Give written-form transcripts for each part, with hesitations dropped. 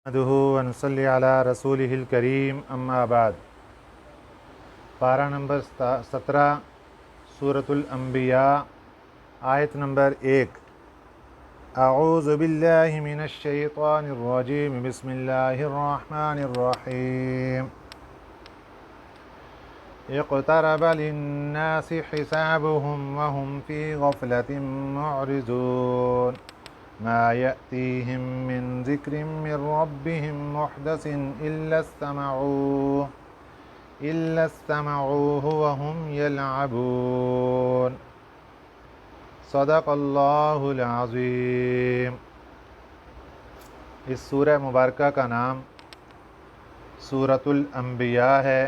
نحمدہ ونصلی علی رسولہ الکریم اما بعد۔ پارہ نمبر 17 سورۃ الانبیاء، آیت نمبر 1۔ اعوذ باللہ من الشیطان الرجیم، بسم اللہ الرحمن الرحیم۔ اقترب للناس حسابهم وهم فی غفلۃ معرضون، ما يأتيهم من ذكر من ربهم محدث إلا استمعوه وهم يلعبون۔ صدق اللہ العظیم۔ اس سورہ مبارکہ کا نام سورۃ الانبیاء ہے۔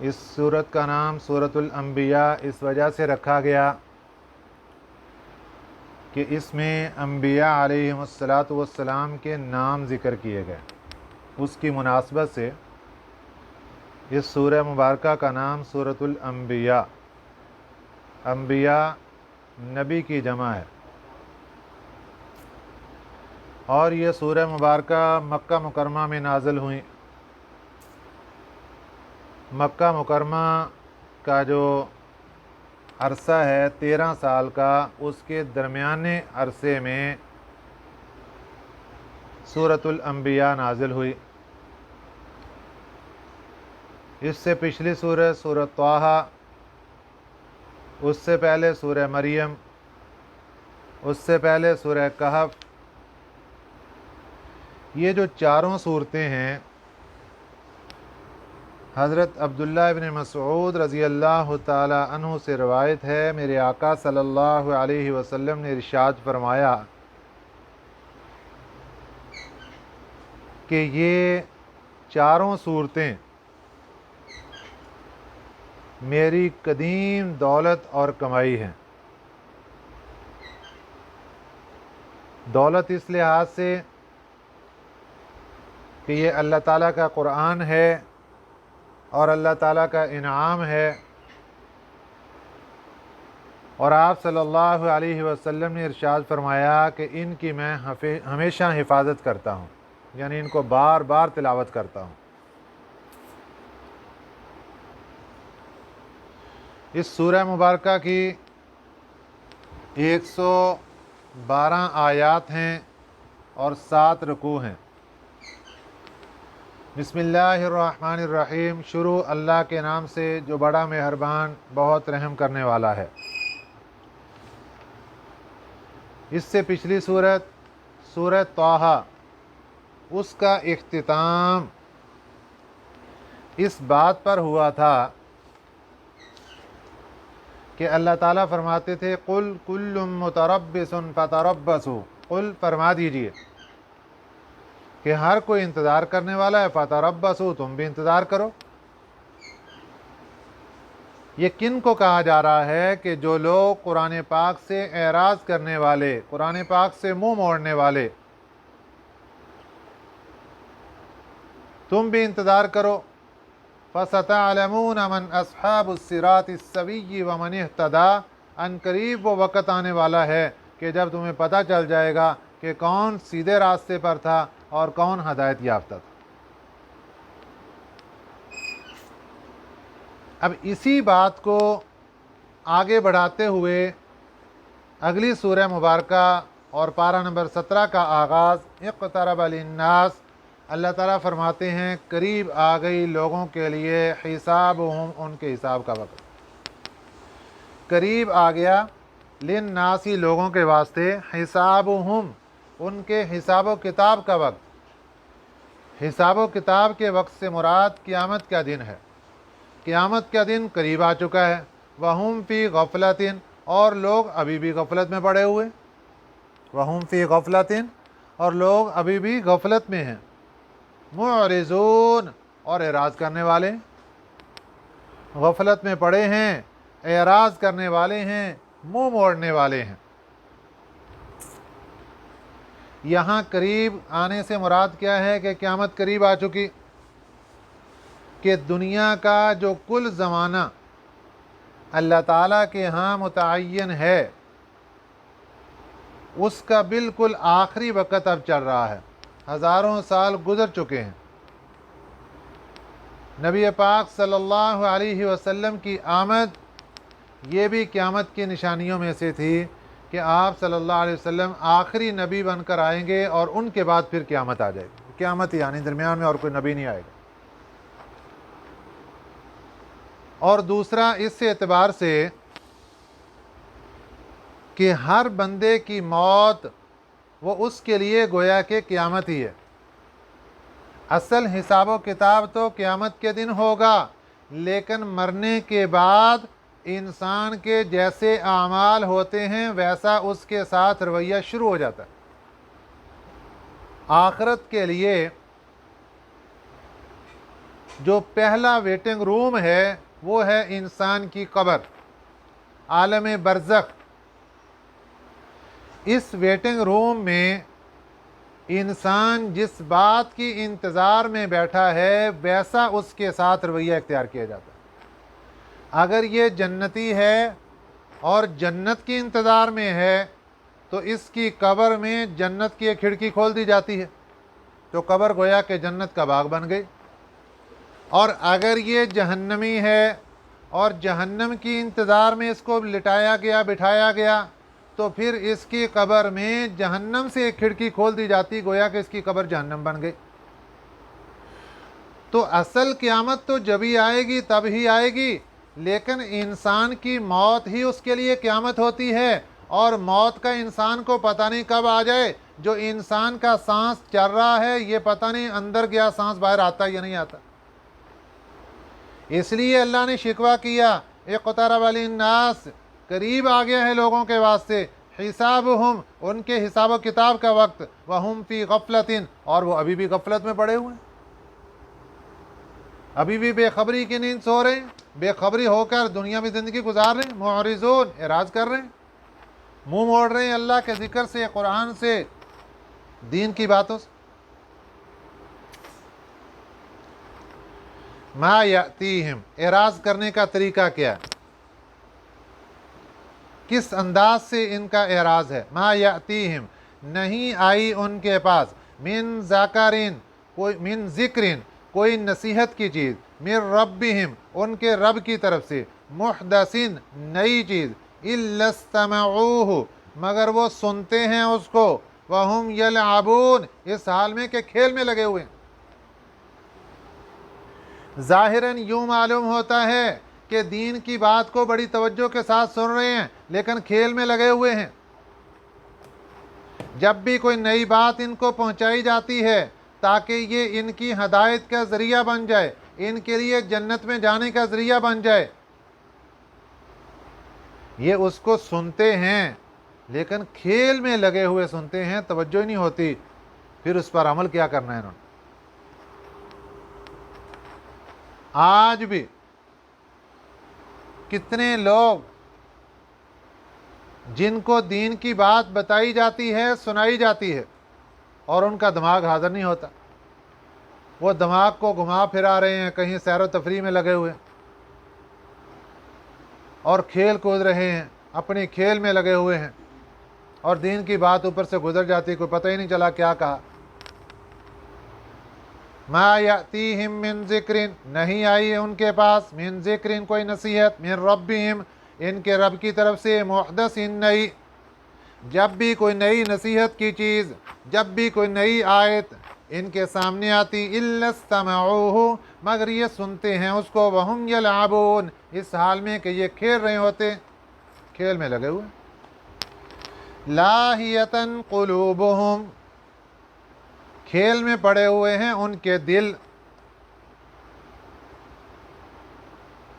اس سورت کا نام سورۃ الانبیاء اس وجہ سے رکھا گیا کہ اس میں انبیاء علیہم السلام کے نام ذکر کیے گئے۔ اس کی مناسبت سے اس سورہ مبارکہ کا نام سورۃ الانبیاء، انبیاء نبی کی جمع ہے۔ اور یہ سورہ مبارکہ مکہ مکرمہ میں نازل ہوئی۔ مکہ مکرمہ کا جو عرصہ ہے 13 سال کا، اس کے درمیانے عرصے میں سورۃ الانبیاء نازل ہوئی۔ اس سے پچھلی سورہ سورۃ طٰہٰ، اس سے پہلے سورہ مریم، اس سے پہلے سورہ کہف۔ یہ جو چاروں صورتیں ہیں، حضرت عبداللہ ابن مسعود رضی اللہ تعالی عنہ سے روایت ہے، میرے آقا صلی اللہ علیہ وسلم نے ارشاد فرمایا کہ یہ چاروں صورتیں میری قدیم دولت اور کمائی ہیں۔ دولت اس لحاظ سے کہ یہ اللہ تعالیٰ کا قرآن ہے اور اللہ تعالیٰ کا انعام ہے، اور آپ صلی اللہ علیہ وسلم نے ارشاد فرمایا کہ ان کی میں ہمیشہ حفاظت کرتا ہوں، یعنی ان کو بار بار تلاوت کرتا ہوں۔ اس سورہ مبارکہ کی 112 آیات ہیں اور 7 رکوع ہیں۔ بسم اللہ الرحمن الرحیم۔ شروع اللہ کے نام سے جو بڑا مہربان بہت رحم کرنے والا ہے۔ اس سے پچھلی سورت سورہ طٰہٰ، اس کا اختتام اس بات پر ہوا تھا کہ اللہ تعالیٰ فرماتے تھے قُلْ كُلٌّ مُتَرَبِّصٌ فَتَرَبَّصُوا، قل فرما دیجئے کہ ہر کوئی انتظار کرنے والا ہے، فَتَرَبَّصُوا، تم بھی انتظار کرو۔ یہ کن کو کہا جا رہا ہے؟ کہ جو لوگ قرآن پاک سے اعراض کرنے والے، قرآن پاک سے منہ موڑنے والے، تم بھی انتظار کرو۔ فَسَتَعْلَمُونَ مَنْ أَصْحَابُ الصِّرَاطِ السَّوِيِّ وَمَنِ اهْتَدَىٰ، ان قریب وہ وقت آنے والا ہے کہ جب تمہیں پتہ چل جائے گا کہ کون سیدھے راستے پر تھا اور کون ہدایت یافتہ تھا۔ اب اسی بات کو آگے بڑھاتے ہوئے اگلی سورہ مبارکہ اور پارہ نمبر 17 کا آغاز، اقترب للناس، اللہ تعالیٰ فرماتے ہیں قریب آ گئی لوگوں کے لیے حسابہم، ان کے حساب کا وقت قریب آ گیا، للناسی، لوگوں کے واسطے، حسابہم، ان کے حساب و کتاب کا وقت۔ حساب و کتاب کے وقت سے مراد قیامت کا دن ہے۔ قیامت کا دن قریب آ چکا ہے۔ وَهُمْ فِي غَفْلَةٍ، اور لوگ ابھی بھی غفلت میں پڑے ہوئے۔ وَهُمْ فِي غَفْلَةٍ، اور لوگ ابھی بھی غفلت میں ہیں۔ معرضون، اور اعراض کرنے والے، غفلت میں پڑے ہیں، اعراض کرنے والے ہیں، منہ موڑنے والے ہیں۔ یہاں قریب آنے سے مراد کیا ہے؟ کہ قیامت قریب آ چکی، کہ دنیا کا جو کل زمانہ اللہ تعالیٰ کے ہاں متعین ہے، اس کا بالکل آخری وقت اب چل رہا ہے، ہزاروں سال گزر چکے ہیں۔ نبی پاک صلی اللہ علیہ وسلم کی آمد یہ بھی قیامت کی نشانیوں میں سے تھی کہ آپ صلی اللہ علیہ وسلم آخری نبی بن کر آئیں گے اور ان کے بعد پھر قیامت آ جائے گی۔ قیامت یعنی درمیان میں اور کوئی نبی نہیں آئے گا۔ اور دوسرا اس اعتبار سے کہ ہر بندے کی موت وہ اس کے لیے گویا کہ قیامت ہی ہے۔ اصل حساب و کتاب تو قیامت کے دن ہوگا، لیکن مرنے کے بعد انسان کے جیسے اعمال ہوتے ہیں ویسا اس کے ساتھ رویہ شروع ہو جاتا ہے۔ آخرت کے لیے جو پہلا ویٹنگ روم ہے وہ ہے انسان کی قبر، عالم برزخ۔ اس ویٹنگ روم میں انسان جس بات کی انتظار میں بیٹھا ہے ویسا اس کے ساتھ رویہ اختیار کیا جاتا ہے۔ اگر یہ جنتی ہے اور جنت کی انتظار میں ہے تو اس کی قبر میں جنت کی ایک کھڑکی کھول دی جاتی ہے، تو قبر گویا کہ جنت کا باغ بن گئی۔ اور اگر یہ جہنمی ہے اور جہنم کی انتظار میں اس کو لٹایا گیا، بٹھایا گیا، تو پھر اس کی قبر میں جہنم سے ایک کھڑکی کھول دی جاتی، گویا کہ اس کی قبر جہنم بن گئی۔ تو اصل قیامت تو جب ہی آئے گی تب ہی آئے گی، لیکن انسان کی موت ہی اس کے لیے قیامت ہوتی ہے، اور موت کا انسان کو پتہ نہیں کب آ جائے۔ جو انسان کا سانس چل رہا ہے یہ پتہ نہیں اندر گیا سانس باہر آتا یا نہیں آتا۔ اس لیے اللہ نے شکوہ کیا، اقترب للناس، قریب آ گیا ہے لوگوں کے واسطے، حسابہم، ان کے حساب و کتاب کا وقت، وہم فی غفلۃ، اور وہ ابھی بھی غفلت میں پڑے ہوئے ہیں، ابھی بھی بے خبری کی نیند سو رہے ہیں، بے خبری ہو کر دنیا میں زندگی گزار رہے ہیں، معرضون، اعراض کر رہے ہیں، منہ موڑ رہے ہیں اللہ کے ذکر سے، قرآن سے، دین کی باتوں سے۔ ما یأتیہم، اعراض کرنے کا طریقہ کیا ہے، کس انداز سے ان کا اعراض ہے۔ ما یأتیہم، نہیں آئی ان کے پاس، من ذکرین، من ذکرین، کوئی نصیحت کی چیز، من ربہم، ان کے رب کی طرف سے، محدثین، نئی چیز، الا استمعوہ، مگر وہ سنتے ہیں اس کو، وہم یلعبون، اس حال میں کہ کھیل میں لگے ہوئے ہیں۔ ظاہراً یوں معلوم ہوتا ہے کہ دین کی بات کو بڑی توجہ کے ساتھ سن رہے ہیں، لیکن کھیل میں لگے ہوئے ہیں۔ جب بھی کوئی نئی بات ان کو پہنچائی جاتی ہے تاکہ یہ ان کی ہدایت کا ذریعہ بن جائے، ان کے لیے جنت میں جانے کا ذریعہ بن جائے، یہ اس کو سنتے ہیں لیکن کھیل میں لگے ہوئے سنتے ہیں، توجہ ہی نہیں ہوتی پھر اس پر عمل کیا کرنا ہے انہوں نے۔ آج بھی کتنے لوگ جن کو دین کی بات بتائی جاتی ہے، سنائی جاتی ہے، اور ان کا دماغ حاضر نہیں ہوتا، وہ دماغ کو گھما پھرا رہے ہیں، کہیں سیر و تفریح میں لگے ہوئے ہیں اور کھیل کود رہے ہیں، اپنے کھیل میں لگے ہوئے ہیں، اور دین کی بات اوپر سے گزر جاتی، کوئی پتہ ہی نہیں چلا کیا کہا۔ ما یأتیہم من ذکرین، نہیں آئی ان کے پاس، من ذکرین، کوئی نصیحت، من ربہم، ان کے رب کی طرف سے، محدث، نئی، جب بھی کوئی نئی نصیحت کی چیز، جب بھی کوئی نئی آیت ان کے سامنے آتی، الا استمعوہ، مگر یہ سنتے ہیں اس کو، وہم یلعبون، اس حال میں کہ یہ کھیل رہے ہوتے، کھیل میں لگے ہوئے۔ لاہیۃ قلوبہم، کھیل میں پڑے ہوئے ہیں ان کے دل۔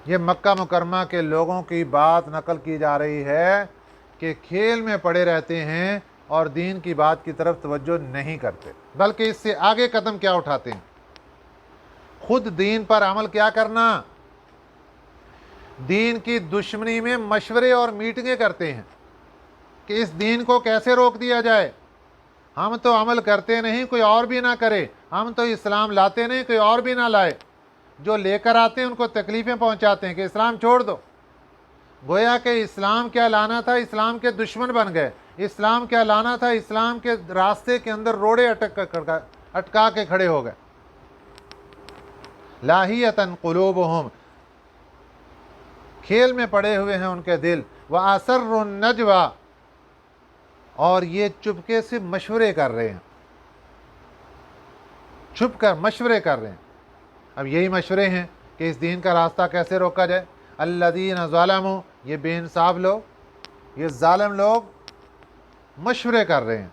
یہ مکہ مکرمہ کے لوگوں کی بات نقل کی جا رہی ہے کہ کھیل میں پڑے رہتے ہیں اور دین کی بات کی طرف توجہ نہیں کرتے، بلکہ اس سے آگے قدم کیا اٹھاتے ہیں، خود دین پر عمل کیا کرنا، دین کی دشمنی میں مشورے اور میٹنگیں کرتے ہیں کہ اس دین کو کیسے روک دیا جائے۔ ہم تو عمل کرتے نہیں، کوئی اور بھی نہ کرے، ہم تو اسلام لاتے نہیں، کوئی اور بھی نہ لائے، جو لے کر آتے ہیں ان کو تکلیفیں پہنچاتے ہیں کہ اسلام چھوڑ دو۔ گویا کہ اسلام کیا لانا تھا، اسلام کے دشمن بن گئے، اسلام کیا لانا تھا، اسلام کے راستے کے اندر روڑے اٹکا کے کھڑے ہو گئے. لاہیۃً قلوبہم، کھیل میں پڑے ہوئے ہیں ان کے دل. وَأَسَرُّوا النَّجْوَىٰ، اور یہ چپکے سے مشورے کر رہے ہیں، چھپ کر مشورے کر رہے ہیں. اب یہی مشورے ہیں کہ اس دین کا راستہ کیسے روکا جائے. الذین ظلموا، یہ بے انصاف لوگ، یہ ظالم لوگ مشورے کر رہے ہیں.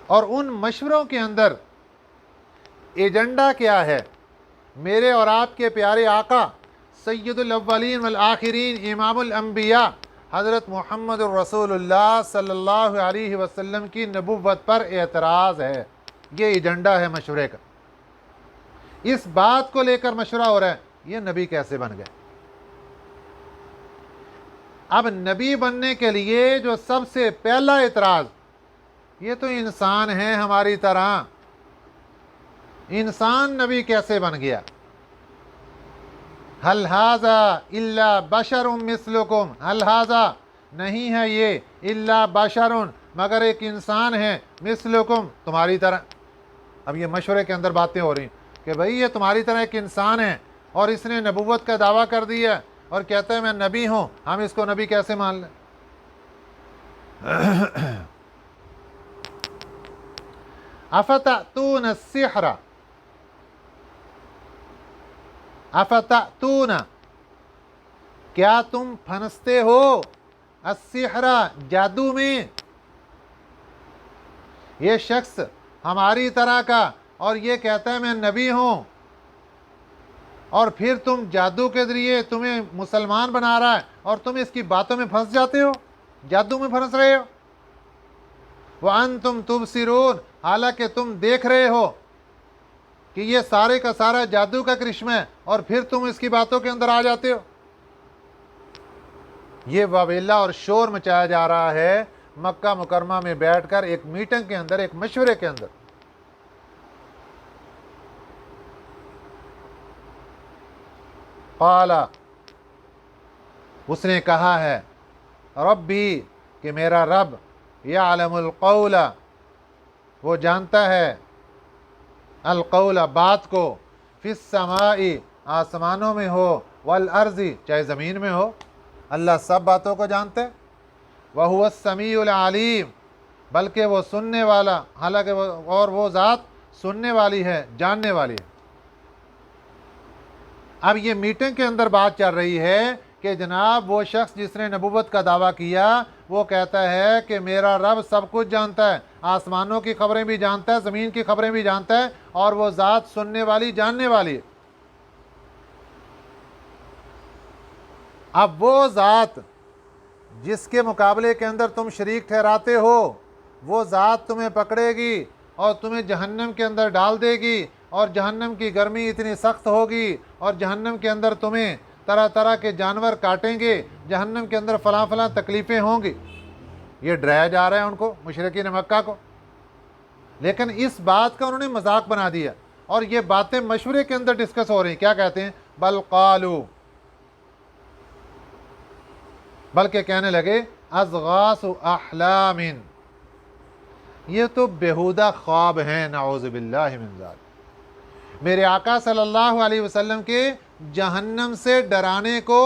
اور ان مشوروں کے اندر ایجنڈا کیا ہے؟ میرے اور آپ کے پیارے آقا سید الاولین والآخرین امام الانبیاء حضرت محمد الرسول اللہ صلی اللہ علیہ وسلم کی نبوت پر اعتراض ہے. یہ ایجنڈا ہے مشورے کا. اس بات کو لے کر مشورہ ہو رہا ہے یہ نبی کیسے بن گئے. اب نبی بننے کے لیے جو سب سے پہلا اعتراض، یہ تو انسان ہیں ہماری طرح، انسان نبی کیسے بن گیا. هل هذا الا بشر مثلکم، هل هذا نہیں ہے یہ الا بشر مگر ایک انسان ہے، مثلکم تمہاری طرح. اب یہ مشورے کے اندر باتیں ہو رہی ہیں کہ بھئی یہ تمہاری طرح ایک انسان ہے اور اس نے نبوت کا دعویٰ کر دیا اور کہتا ہے میں نبی ہوں، ہم اس کو نبی کیسے مان لیں. افتأتون السحر، افتأتون کیا تم پھنستے ہو، السحر جادو میں. یہ شخص ہماری طرح کا اور یہ کہتا ہے میں نبی ہوں، اور پھر تم جادو کے ذریعے تمہیں مسلمان بنا رہا ہے اور تم اس کی باتوں میں پھنس جاتے ہو، جادو میں پھنس رہے ہو. وَأَنْتُمْ تُبْصِرُونَ، حالانکہ تم دیکھ رہے ہو کہ یہ سارے کا سارا جادو کا کرشمہ ہے اور پھر تم اس کی باتوں کے اندر آ جاتے ہو. یہ واویلا اور شور مچایا جا رہا ہے مکہ مکرمہ میں بیٹھ کر ایک میٹنگ کے اندر، ایک مشورے کے اندر. قال، اس نے کہا ہے، ربی، کہ میرا رب، یعلم القول، وہ جانتا ہے، القول بات کو، فی السماء آسمانوں میں ہو، والارض چاہے زمین میں ہو، اللہ سب باتوں کو جانتا ہے. وہو السمیع العلیم، بلکہ وہ سننے والا، حالانکہ وہ ذات سننے والی ہے، جاننے والی ہے. اب یہ میٹنگ کے اندر بات چل رہی ہے کہ جناب وہ شخص جس نے نبوت کا دعویٰ کیا وہ کہتا ہے کہ میرا رب سب کچھ جانتا ہے، آسمانوں کی خبریں بھی جانتا ہے، زمین کی خبریں بھی جانتا ہے، اور وہ ذات سننے والی، جاننے والی ہے. اب وہ ذات جس کے مقابلے کے اندر تم شریک ٹھہراتے ہو، وہ ذات تمہیں پکڑے گی اور تمہیں جہنم کے اندر ڈال دے گی، اور جہنم کی گرمی اتنی سخت ہوگی، اور جہنم کے اندر تمہیں طرح طرح کے جانور کاٹیں گے، جہنم کے اندر فلاں فلاں تکلیفیں ہوں گی. یہ ڈرایا جا رہا ہے ان کو، مشرکین مکہ کو. لیکن اس بات کا انہوں نے مذاق بنا دیا اور یہ باتیں مشورے کے اندر ڈسکس ہو رہی ہیں. کیا کہتے ہیں؟ بل قالو، بلکہ کہنے لگے، اضغاث احلام، یہ تو بیہودہ خواب ہیں، نعوذ باللہ من ذلک. میرے آقا صلی اللہ علیہ وسلم کے جہنم سے ڈرانے کو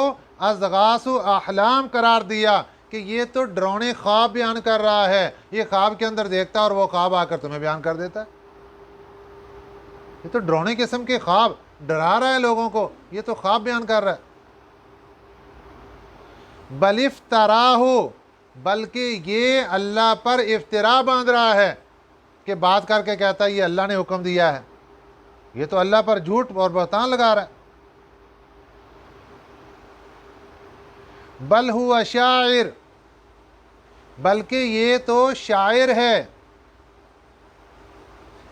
اضغاث احلام قرار دیا کہ یہ تو ڈراؤنے خواب بیان کر رہا ہے. یہ خواب کے اندر دیکھتا ہے اور وہ خواب آ کر تمہیں بیان کر دیتا ہے. یہ تو ڈراؤنے قسم کے خواب، ڈرا رہا ہے لوگوں کو، یہ تو خواب بیان کر رہا ہے. بل افتراہ، بلکہ یہ اللہ پر افطرا باندھ رہا ہے کہ بات کر کے کہتا ہے یہ اللہ نے حکم دیا ہے. یہ تو اللہ پر جھوٹ اور بہتان لگا رہا ہے. بل ہوا شاعر، بلکہ یہ تو شاعر ہے،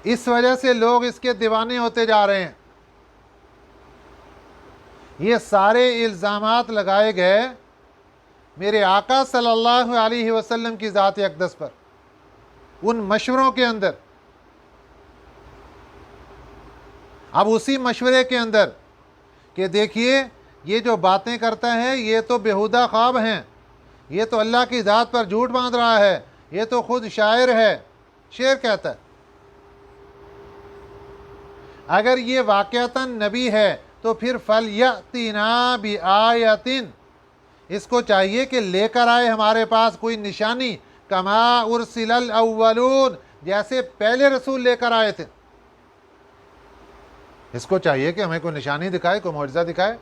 اس وجہ سے لوگ اس کے دیوانے ہوتے جا رہے ہیں. یہ سارے الزامات لگائے گئے میرے آقا صلی اللہ علیہ وسلم کی ذات اقدس پر ان مشوروں کے اندر. اب اسی مشورے کے اندر کہ دیکھیے یہ جو باتیں کرتا ہے یہ تو بیہودہ خواب ہیں، یہ تو اللہ کی ذات پر جھوٹ باندھ رہا ہے، یہ تو خود شاعر ہے، شعر کہتا ہے۔ اگر یہ واقعتاً نبی ہے تو پھر فَلْيَأْتِنَا بِآیَةٍ، اس کو چاہیے کہ لے کر آئے ہمارے پاس کوئی نشانی، کما ارسل الاولون، جیسے پہلے رسول لے کر آئے تھے۔ اس کو چاہیے کہ ہمیں کوئی نشانی دکھائے، کوئی معجزہ دکھائے،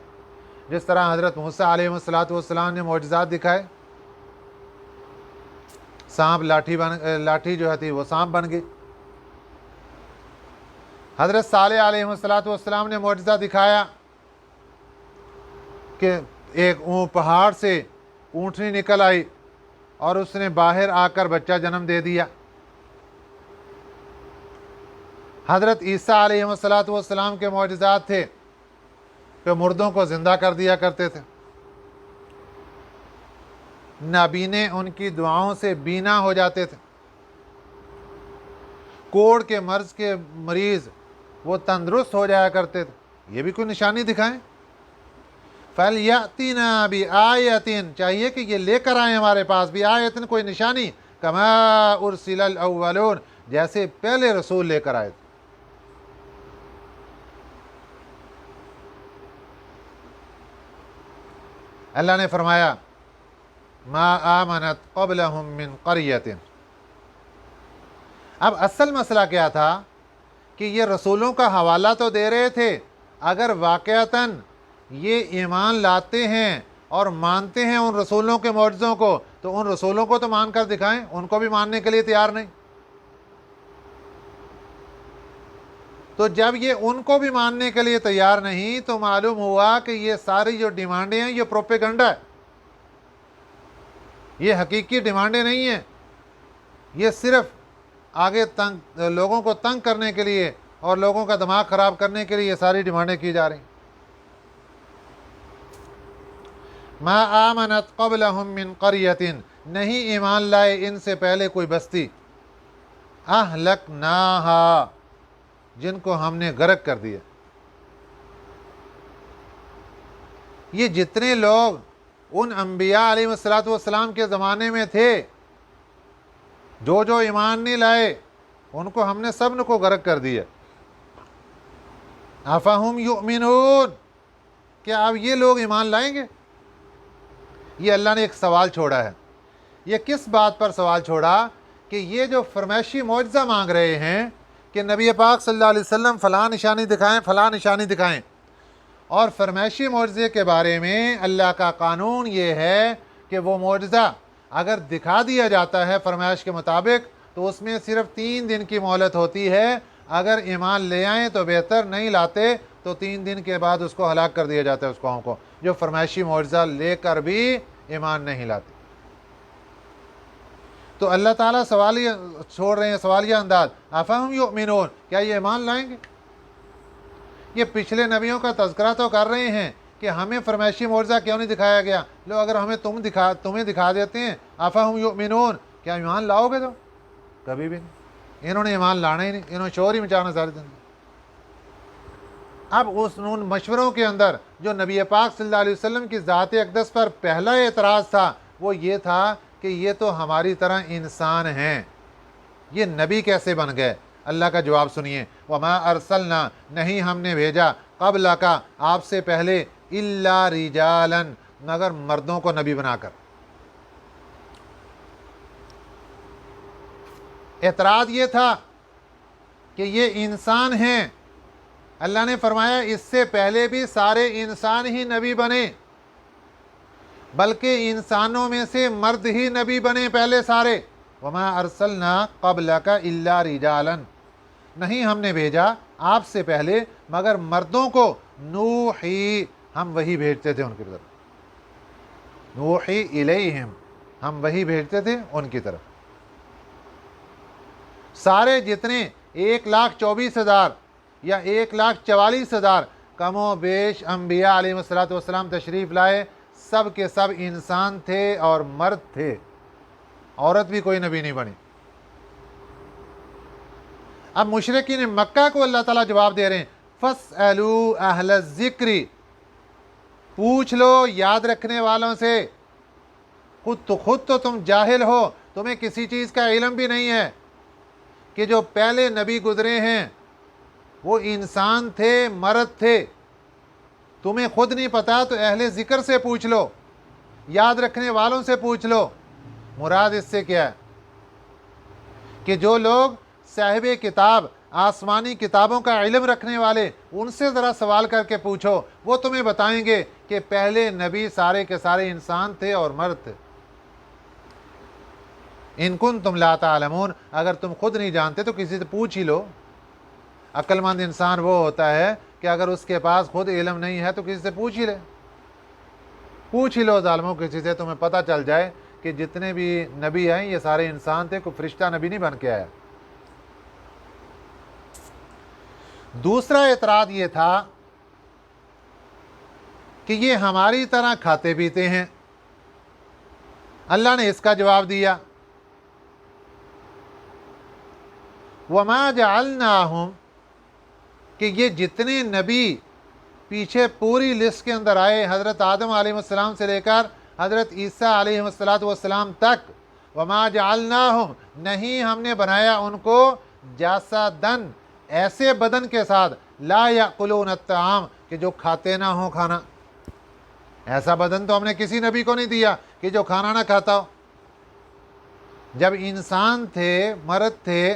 جس طرح حضرت موسیٰ علیہ السلام نے معجزات دکھائے، سانپ لاٹھی جو تھی وہ سانپ بن گئی۔ حضرت صالح علیہ السلام نے معجزہ دکھایا کہ ایک پہاڑ سے اونٹنی نکل آئی اور اس نے باہر آ کر بچہ جنم دے دیا۔ حضرت عیسیٰ علیہ السلام کے معجزات تھے کہ مردوں کو زندہ کر دیا کرتے تھے، نابینے ان کی دعاؤں سے بینا ہو جاتے تھے، کوڑ کے مرض کے مریض وہ تندرست ہو جایا کرتے تھے۔ یہ بھی کوئی نشانی دکھائیں۔ فَلْيَأْتِنَا بِآیَةٍ، چاہیے کہ یہ لے کر آئیں ہمارے پاس، بِآیَةٍ کوئی نشانی، کما ارسل الاولون، جیسے پہلے رسول لے کر آئے تھے۔ اللہ نے فرمایا ما آمنت قبلہم من قریۃ۔ اب اصل مسئلہ کیا تھا کہ یہ رسولوں کا حوالہ تو دے رہے تھے، اگر واقعتاً یہ ایمان لاتے ہیں اور مانتے ہیں ان رسولوں کے معجزوں کو، تو ان رسولوں کو تو مان کر دکھائیں، ان کو بھی ماننے کے لیے تیار نہیں۔ تو جب یہ ان کو بھی ماننے کے لیے تیار نہیں تو معلوم ہوا کہ یہ ساری جو ڈیمانڈیں ہیں یہ پروپیگنڈا ہے، یہ حقیقی ڈیمانڈیں نہیں ہیں، یہ صرف آگے لوگوں کو تنگ کرنے کے لیے اور لوگوں کا دماغ خراب کرنے کے لیے یہ ساری ڈیمانڈیں کی جا رہی۔ ما آمنت قبلہم من قریۃ، نہیں ایمان لائے ان سے پہلے کوئی بستی، اہلکناہا، جن کو ہم نے غرق کر دیا۔ یہ جتنے لوگ ان انبیاء علیہ السلام کے زمانے میں تھے، جو ایمان نہیں لائے، ان کو ہم نے سب کو غرق کر دیا۔ افہم یؤمنون، کیا اب یہ لوگ ایمان لائیں گے؟ یہ اللہ نے ایک سوال چھوڑا ہے۔ یہ کس بات پر سوال چھوڑا؟ کہ یہ جو فرمائشی معجزہ مانگ رہے ہیں کہ نبی پاک صلی اللہ علیہ وسلم فلاں نشانی دکھائیں، فلاں نشانی دکھائیں، اور فرمائشی معجزے کے بارے میں اللہ کا قانون یہ ہے کہ وہ معجزہ اگر دکھا دیا جاتا ہے فرمائش کے مطابق تو اس میں صرف 3 دن کی مہلت ہوتی ہے، اگر ایمان لے آئیں تو بہتر، نہیں لاتے تو 3 دن کے بعد اس کو ہلاک کر دیا جاتا ہے، اس قوم کو جو فرمائشی معجزہ لے کر بھی ایمان نہیں لاتے۔ تو اللہ تعالیٰ سوالیہ چھوڑ رہے ہیں، سوالیہ انداز، افہم یؤمنون، کیا یہ ایمان لائیں گے؟ یہ پچھلے نبیوں کا تذکرہ تو کر رہے ہیں کہ ہمیں فرمائشی معجزہ کیوں نہیں دکھایا گیا، لو اگر ہمیں تمہیں دکھا دیتے ہیں، افہم یؤمنون، کیا ایمان لاؤ گے؟ تو کبھی بھی نہیں، انہوں نے ایمان لانا ہی نہیں، انہوں نے شور ہی مچانا سارے دن۔ اب ان مشوروں کے اندر جو نبی پاک صلی اللہ علیہ وسلم کی ذات اقدس پر پہلا اعتراض تھا وہ یہ تھا کہ یہ تو ہماری طرح انسان ہیں، یہ نبی کیسے بن گئے؟ اللہ کا جواب سنیے، وما ارسلنا، نہیں ہم نے بھیجا، قبل کا، آپ سے پہلے، الا رجالا، مگر مردوں کو نبی بنا کر۔ اعتراض یہ تھا کہ یہ انسان ہیں، اللہ نے فرمایا اس سے پہلے بھی سارے انسان ہی نبی بنے، بلکہ انسانوں میں سے مرد ہی نبی بنے پہلے سارے۔ وما ارسلنا قبلک الا رجالا، نہیں ہم نے بھیجا آپ سے پہلے مگر مردوں کو، نوحی، ہم وہی بھیجتے تھے ان کی طرف، نوحی الیہم، ہم وہی بھیجتے تھے ان کی طرف۔ سارے جتنے 1,24,000 یا 1,44,000 کم و بیش انبیاء علیہ السلام تشریف لائے، سب کے سب انسان تھے اور مرد تھے، عورت بھی کوئی نبی نہیں بنی۔ اب مشرکین مکہ کو اللہ تعالیٰ جواب دے رہے ہیں، فَاسْأَلُوا أَهْلَ الذِّكْرِ، پوچھ لو یاد رکھنے والوں سے، خود تو تم جاہل ہو، تمہیں کسی چیز کا علم بھی نہیں ہے کہ جو پہلے نبی گزرے ہیں وہ انسان تھے، مرد تھے، تمہیں خود نہیں پتا تو اہل ذکر سے پوچھ لو، یاد رکھنے والوں سے پوچھ لو۔ مراد اس سے کیا ہے کہ جو لوگ صاحب کتاب، آسمانی کتابوں کا علم رکھنے والے، ان سے ذرا سوال کر کے پوچھو، وہ تمہیں بتائیں گے کہ پہلے نبی سارے کے سارے انسان تھے اور مرد تھے۔ ان کنتم لا تعلمون، اگر تم خود نہیں جانتے تو کسی سے پوچھ ہی لو۔ عقل مند انسان وہ ہوتا ہے کہ اگر اس کے پاس خود علم نہیں ہے تو کسی سے پوچھ ہی لے، پوچھ ہی لو ظالموں کسی سے، تمہیں پتہ چل جائے کہ جتنے بھی نبی آئے یہ سارے انسان تھے، کوئی فرشتہ نبی نہیں بن کے آیا۔ دوسرا اعتراض یہ تھا کہ یہ ہماری طرح کھاتے پیتے ہیں۔ اللہ نے اس کا جواب دیا، وَمَا جَعَلْنَاهُمْ، کہ یہ جتنے نبی پیچھے پوری لسٹ کے اندر آئے، حضرت آدم علیہ السلام سے لے کر حضرت عیسیٰ علیہ السلام تک، وَمَا جَعَلْنَاهُمْ، نہیں ہم نے بنایا ان کو جَسَدًا، ایسے بدن کے ساتھ، لا یأکلون الطعام، کہ جو کھاتے نہ ہوں کھانا۔ ایسا بدن تو ہم نے کسی نبی کو نہیں دیا کہ جو کھانا نہ کھاتا ہو۔ جب انسان تھے، مرد تھے،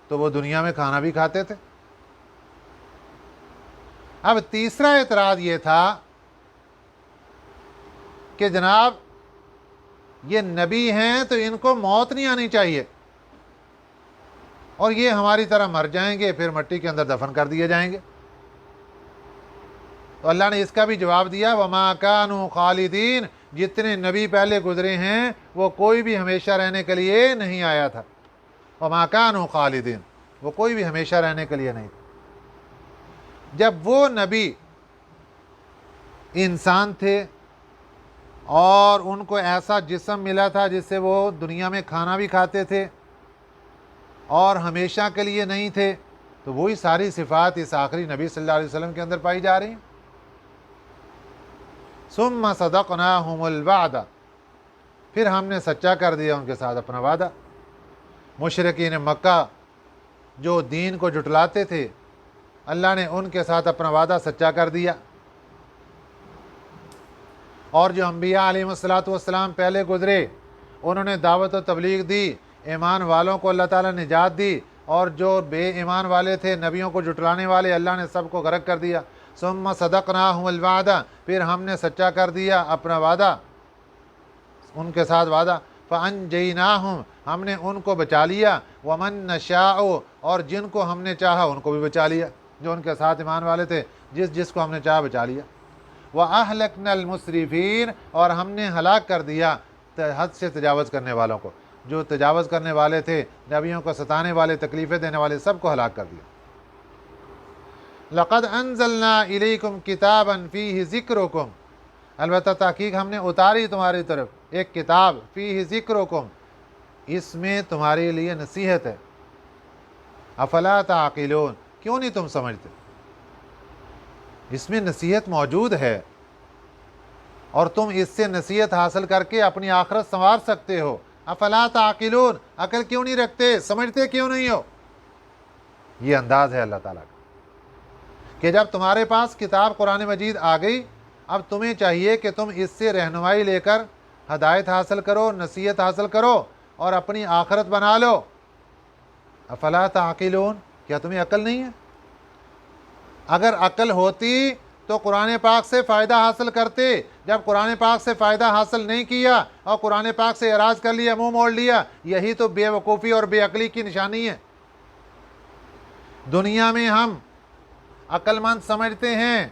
تو وہ دنیا میں کھانا بھی کھاتے تھے۔ اب تیسرا اعتراض یہ تھا کہ جناب یہ نبی ہیں تو ان کو موت نہیں آنی چاہیے، اور یہ ہماری طرح مر جائیں گے، پھر مٹی کے اندر دفن کر دیے جائیں گے۔ تو اللہ نے اس کا بھی جواب دیا، وَمَا كَانُوا خَالِدِينَ، جتنے نبی پہلے گزرے ہیں وہ کوئی بھی ہمیشہ رہنے کے لیے نہیں آیا تھا۔ وَمَا كَانُوا خَالِدِينَ، وہ کوئی بھی ہمیشہ رہنے کے لیے نہیں تھا۔ جب وہ نبی انسان تھے اور ان کو ایسا جسم ملا تھا جس سے وہ دنیا میں کھانا بھی کھاتے تھے اور ہمیشہ کے لیے نہیں تھے، تو وہی ساری صفات اس آخری نبی صلی اللہ علیہ وسلم کے اندر پائی جا رہی ہیں۔ ثم صدقناہم الوعد، پھر ہم نے سچا کر دیا ان کے ساتھ اپنا وعدہ۔ مشرکین مکہ جو دین کو جھٹلاتے تھے، اللہ نے ان کے ساتھ اپنا وعدہ سچا کر دیا، اور جو انبیاء علیہ السلام پہلے گزرے انہوں نے دعوت و تبلیغ دی، ایمان والوں کو اللہ تعالیٰ نے نجات دی، اور جو بے ایمان والے تھے، نبیوں کو جھٹلانے والے، اللہ نے سب کو غرق کر دیا۔ ثم صدقناہم الوعد، پھر ہم نے سچا کر دیا اپنا وعدہ، ان کے ساتھ وعدہ۔ فانجیناہم، ہم نے ان کو بچا لیا، ومن نشاء، اور جن کو ہم نے چاہا ان کو بھی بچا لیا، جو ان کے ساتھ ایمان والے تھے، جس کو ہم نے چاہا بچا لیا۔ وَأَهْلَكْنَا الْمُسْرِفِينَ، اور ہم نے ہلاک کر دیا حد سے تجاوز کرنے والوں کو، جو تجاوز کرنے والے تھے، نبیوں کو ستانے والے، تکلیفیں دینے والے، سب کو ہلاک کر دیا۔ لَقَدْ أَنزَلْنَا إِلَيْكُمْ كِتَابًا فِيهِ ذِكْرُكُمْ، البتہ تحقیق ہم نے اتاری تمہاری طرف ایک کتاب، فِيهِ ذِكْرُكُمْ، اس میں تمہارے لیے نصیحت ہے۔ افلا تعقلون، کیوں نہیں تم سمجھتے؟ اس میں نصیحت موجود ہے اور تم اس سے نصیحت حاصل کر کے اپنی آخرت سنوار سکتے ہو۔ افلا تعقلون، عقل کیوں نہیں رکھتے، سمجھتے کیوں نہیں ہو؟ یہ انداز ہے اللہ تعالیٰ کا کہ جب تمہارے پاس کتاب قرآن مجید آ گئی، اب تمہیں چاہیے کہ تم اس سے رہنمائی لے کر ہدایت حاصل کرو، نصیحت حاصل کرو اور اپنی آخرت بنا لو۔ افلا تعقلون، کیا تمہیں عقل نہیں ہے؟ اگر عقل ہوتی تو قرآن پاک سے فائدہ حاصل کرتے۔ جب قرآن پاک سے فائدہ حاصل نہیں کیا اور قرآن پاک سے اعراض کر لیا، منہ موڑ لیا، یہی تو بے وقوفی اور بے عقلی کی نشانی ہے۔ دنیا میں ہم عقل مند سمجھتے ہیں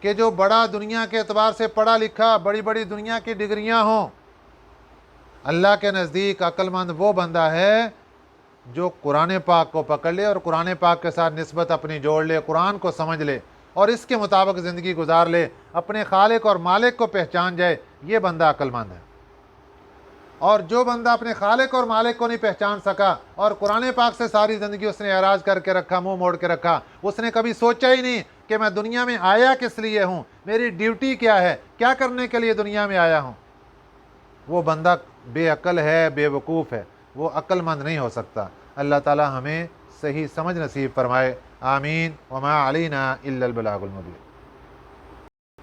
کہ جو بڑا دنیا کے اعتبار سے پڑھا لکھا، بڑی بڑی دنیا کی ڈگریاں ہوں، اللہ کے نزدیک عقل مند وہ بندہ ہے جو قرآن پاک کو پکڑ لے اور قرآن پاک کے ساتھ نسبت اپنی جوڑ لے، قرآن کو سمجھ لے اور اس کے مطابق زندگی گزار لے، اپنے خالق اور مالک کو پہچان جائے، یہ بندہ عقل مند ہے۔ اور جو بندہ اپنے خالق اور مالک کو نہیں پہچان سکا اور قرآن پاک سے ساری زندگی اس نے اعراض کر کے رکھا، منہ موڑ کے رکھا، اس نے کبھی سوچا ہی نہیں کہ میں دنیا میں آیا کس لیے ہوں، میری ڈیوٹی کیا ہے، کیا کرنے کے لیے دنیا میں آیا ہوں، وہ بندہ بے عقل ہے، بے وقوف ہے، وہ عقل مند نہیں ہو سکتا۔ اللہ تعالی ہمیں صحیح سمجھ نصیب فرمائے، آمین۔ وما علینا الا البلاغ المبین۔